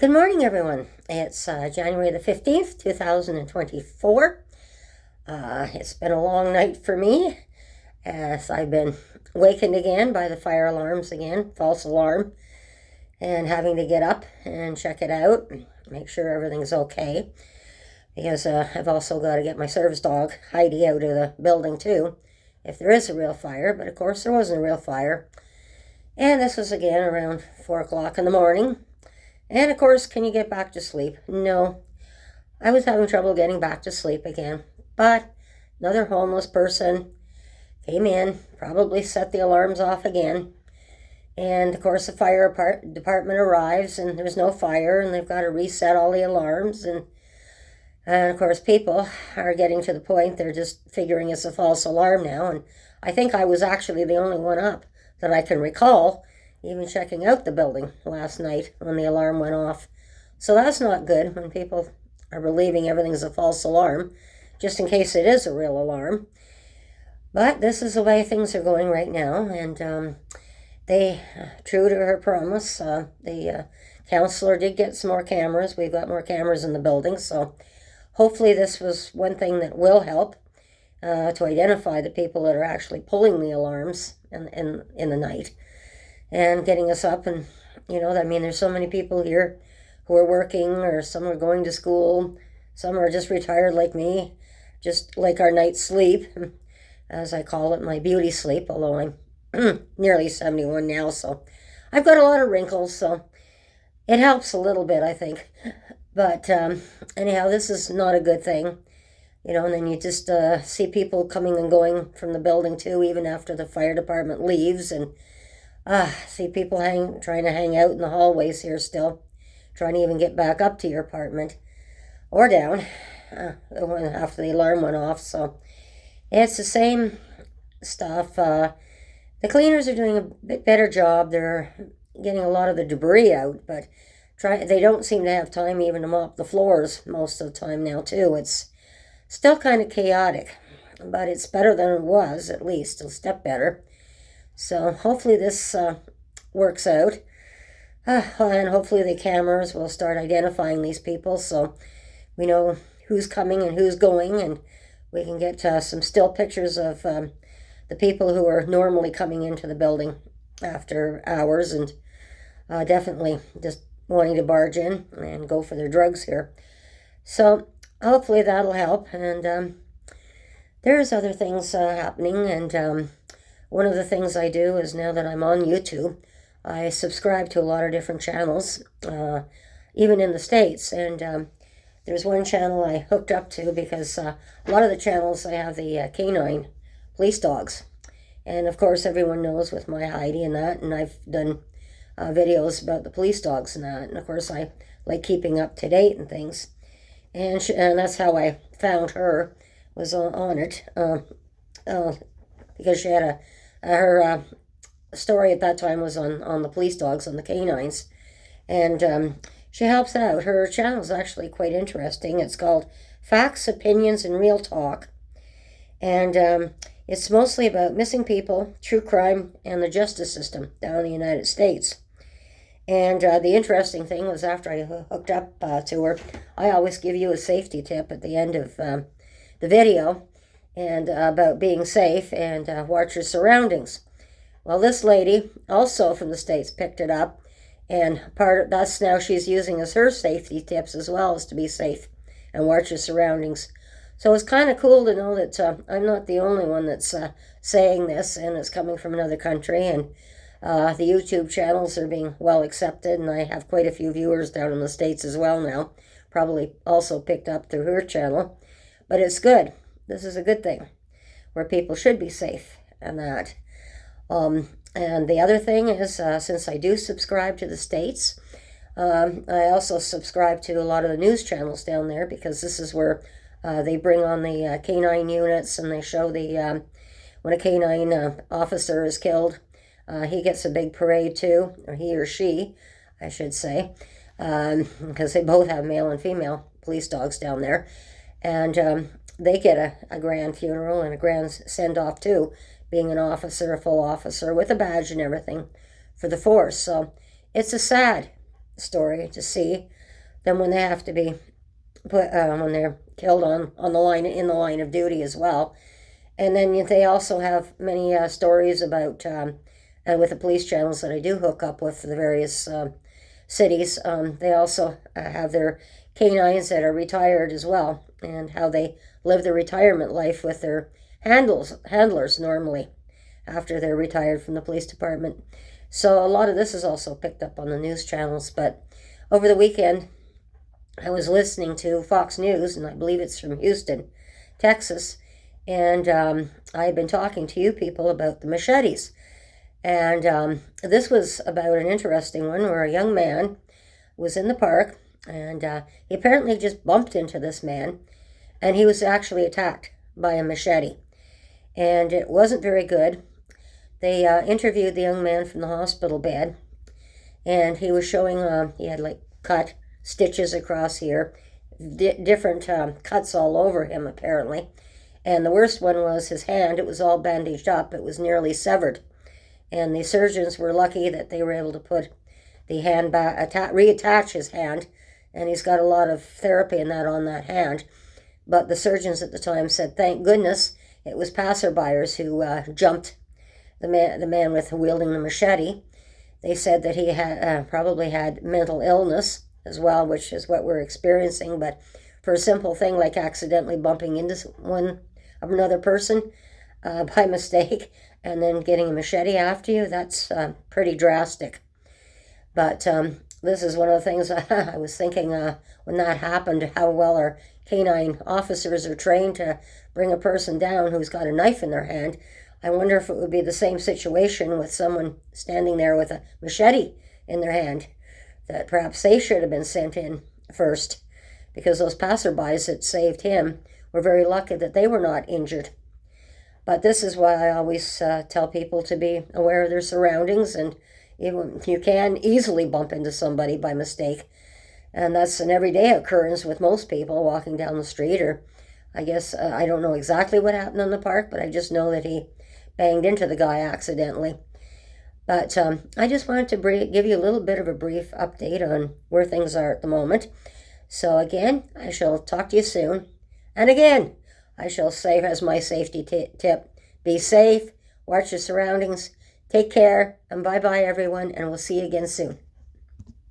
Good morning, everyone. It's January the 15th, 2024. It's been a long night for me as I've been wakened again by the fire alarms again, false alarm, and having to get up and check it out, make sure everything's okay. Because I've also got to get my service dog, Heidi, out of the building too, if there is a real fire. But of course, there wasn't a real fire. And this was again around 4 o'clock in the morning. And of course, can you get back to sleep? No. I was having trouble getting back to sleep again. But another homeless person came in, probably set the alarms off again. And of course, the fire department arrives and there's no fire and they've got to reset all the alarms. And of course, people are getting to the point they're just figuring it's a false alarm now. And I think I was actually the only one up that I can recall, even checking out the building last night when the alarm went off. So that's not good when people are believing everything's a false alarm, just in case it is a real alarm. But this is the way things are going right now. And they, true to her promise, the counselor did get some more cameras. We've got more cameras in the building. So hopefully this was one thing that will help to identify the people that are actually pulling the alarms in the night and getting us up. And there's so many people here who are working, or some are going to school, some are just retired like me, just like our night's sleep, as I call it, my beauty sleep, although I'm nearly 71 now, so I've got a lot of wrinkles, so it helps a little bit, I think. But anyhow, this is not a good thing. And then you just see people coming and going from the building too, even after the fire department leaves, and see people trying to hang out in the hallways here still, trying to even get back up to your apartment or down after the alarm went off. So it's the same stuff. The cleaners are doing a bit better job. They're getting a lot of the debris out, but they don't seem to have time even to mop the floors most of the time now too. It's still kind of chaotic, but it's better than it was, at least a step better. So hopefully this works out. And hopefully the cameras will start identifying these people so we know who's coming and who's going, and we can get some still pictures of the people who are normally coming into the building after hours and definitely just wanting to barge in and go for their drugs here. So hopefully that'll help. And there's other things happening. And one of the things I do is, now that I'm on YouTube, I subscribe to a lot of different channels, even in the States. And there's one channel I hooked up to because a lot of the channels, I have the canine police dogs. And of course, everyone knows with my Heidi and that, and I've done videos about the police dogs and that. And of course, I like keeping up to date and things. And that's how I found her, was on it, because she had her story at that time was on the police dogs, on the canines. And she helps out. Her channel is actually quite interesting. It's called Facts, Opinions, and Real Talk. And it's mostly about missing people, true crime, and the justice system down in the United States. And the interesting thing was, after I hooked up to her, I always give you a safety tip at the end of the video, and about being safe and watch your surroundings. Well, this lady, also from the States, picked it up, and that's now she's using as her safety tips as well, as to be safe and watch your surroundings. So it's kind of cool to know that I'm not the only one that's saying this, and it's coming from another country. And the YouTube channels are being well accepted, and I have quite a few viewers down in the States as well now, probably also picked up through her channel. But it's good. This is a good thing, where people should be safe and that. And the other thing is, since I do subscribe to the States, I also subscribe to a lot of the news channels down there, because this is where they bring on the canine units, and they show when a canine officer is killed. He gets a big parade too, or he or she, I should say, because they both have male and female police dogs down there. And they get a grand funeral and a grand send-off too, being an officer, a full officer with a badge and everything for the force. So it's a sad story to see than when they have to be put when they're killed on the line, in the line of duty as well. And then they also have many stories about with the police channels that I do hook up with the various cities. They also have their canines that are retired as well, and how they live their retirement life with their handlers normally after they're retired from the police department. So a lot of this is also picked up on the news channels. But over the weekend, I was listening to Fox News, and I believe it's from Houston, Texas, and I had been talking to you people about the machetes. And this was about an interesting one where a young man was in the park, and he apparently just bumped into this man, and he was actually attacked by a machete. And it wasn't very good. They interviewed the young man from the hospital bed, and he was showing, he had like cut stitches across here, different cuts all over him apparently. And the worst one was his hand. It was all bandaged up. It was nearly severed. And the surgeons were lucky that they were able to put the hand back, reattach his hand, and he's got a lot of therapy in that on that hand. But the surgeons at the time said, thank goodness it was passerbyers who jumped the man with wielding the machete. They said that he had probably had mental illness as well, which is what we're experiencing. But for a simple thing like accidentally bumping into another person by mistake and then getting a machete after you, that's pretty drastic. But this is one of the things I was thinking when that happened, how well our canine officers are trained to bring a person down who's got a knife in their hand. I wonder if it would be the same situation with someone standing there with a machete in their hand, that perhaps they should have been sent in first, because those passerbys that saved him were very lucky that they were not injured. But this is why I always tell people to be aware of their surroundings, and you can easily bump into somebody by mistake. And that's an everyday occurrence with most people walking down the street. Or I guess I don't know exactly what happened in the park, but I just know that he banged into the guy accidentally. But I just wanted to give you a little bit of a brief update on where things are at the moment. So again, I shall talk to you soon. And again, I shall say as my safety tip, be safe, watch your surroundings, take care, and bye-bye everyone, and we'll see you again soon.